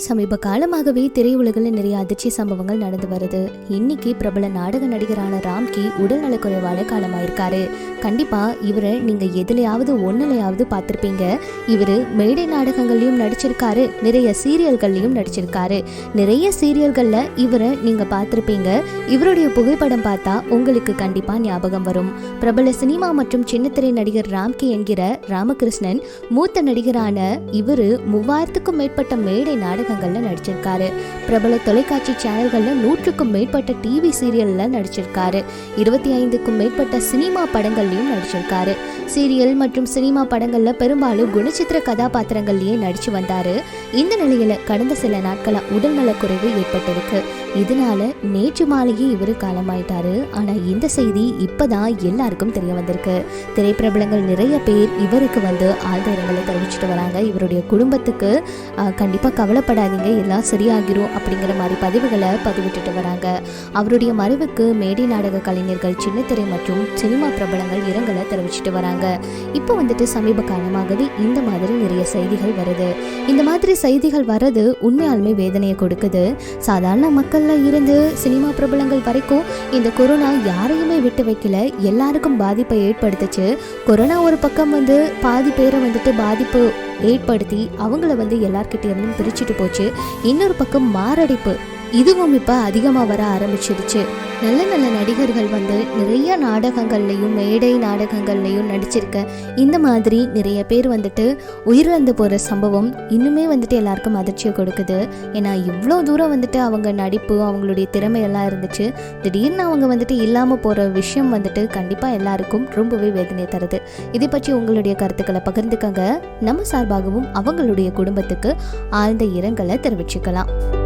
சமீப காலமாகவே திரையுலகில் நிறைய அதிர்ச்சி சம்பவங்கள் நடந்து வருது. இன்னைக்கு பிரபல நாடக நடிகரான ராம்கி உடல் நலக்குறைவால காலமாயிருக்காரு. கண்டிப்பா இவரை நீங்க எதுலையாவது ஒன்னுலையாவது பார்த்திருப்பீங்க. இவரு மேடை நாடகங்கள்லயும் நடிச்சிருக்காரு, நிறைய சீரியல்கள்லயும் நடிச்சிருக்காரு. நிறைய சீரியல்கள்ல இவரை நீங்க பார்த்திருப்பீங்க. இவருடைய புகைப்படம் பார்த்தா உங்களுக்கு கண்டிப்பா ஞாபகம் வரும். பிரபல சினிமா மற்றும் சின்னத்திரை நடிகர் ராம்கி என்கிற ராமகிருஷ்ணன் மூத்த நடிகரான இவரு 3000க்கும் மேற்பட்ட மேடை நாடகங்கள்ல நடிச்சிருக்காரு. பிரபல தொலைக்காட்சி சேனல்கள்ல 100க்கும் மேற்பட்ட டிவி சீரியல்ல நடிச்சிருக்காரு. 25க்கும் மேற்பட்ட சினிமா படங்கள்லயும் நடிச்சிருக்காரு. சீரியல் மற்றும் சினிமா படங்கள்ல பெரும்பாலும் குணச்சித்திர கதாபாத்திரங்கள்லயே நடிச்சு வந்தாரு. இந்த நிலையில கடந்த சில நாட்களா உடல்நல குறைவு ஏற்பட்டிருக்கு. இதனால நேற்று மாலையே இவரு காலமாயிட்டாரு. ஆனா இந்த செய்தி இப்பதான் எல்லாருக்கும் தெரிய வந்திருக்கு. திரைப்பிரபலங்கள் நிறைய பேர் இவருக்கு ஆழ்ந்த இரங்கலை தெரிவிச்சுட்டு வராங்க. இவருடைய குடும்பத்துக்கு கண்டிப்பா கவலைப்படாதீங்க, எல்லாம் சரியாகிரும் அப்படிங்கிற மாதிரி பதிவுகளை பதிவிட்டுட்டு வராங்க. அவருடைய மறைவுக்கு மேடை நாடக கலைஞர்கள், சின்னத்திரை மற்றும் சினிமா பிரபலங்கள் இரங்கலை தெரிவிச்சுட்டு வராங்க. இப்போ சமீப காலமாகவே இந்த மாதிரி நிறைய செய்திகள் வருது. இந்த மாதிரி செய்திகள் வர்றது உண்மையாலுமே வேதனையை கொடுக்குது. சாதாரண மக்கள்ல இருந்து சினிமா பிரபலங்கள் வரைக்கும் இந்த கொரோனா யாரையுமே விட்டு வைக்கல, எல்லாருக்கும் பாதிப்பை ஏற்படுத்துச்சு. கொரோனா ஒரு பக்கம் பாதி பேரை பாதிப்பு ஏற்படுத்தி அவங்கள எல்லார்கிட்ட இருந்தும் பிரிச்சுட்டு போச்சு. இன்னொரு பக்கம் மாரடைப்பு இதுவும் இப்ப அதிகமா வர ஆரம்பிச்சிருச்சு. நல்ல நல்ல நடிகர்கள் நிறைய நாடகங்கள்லையும் மேடை நாடகங்கள்லையும் நடிச்சிருக்க இந்த மாதிரி நிறைய பேர் உயிரிழந்து போற சம்பவம் இன்னுமே எல்லாருக்கும் அதிர்ச்சியை கொடுக்குது. ஏன்னா இவ்வளோ தூரம் அவங்க நடிப்பு, அவங்களுடைய திறமை எல்லாம் இருந்துச்சு. திடீர்னு அவங்க இல்லாம போற விஷயம் கண்டிப்பா எல்லாருக்கும் ரொம்பவே வேதனை தருது. இதை பற்றி உங்களுடைய கருத்துக்களை பகிர்ந்துக்கங்க. நம்ம சார்பாகவும் அவங்களுடைய குடும்பத்துக்கு ஆழ்ந்த இரங்கலை தெரிவிச்சுக்கலாம்.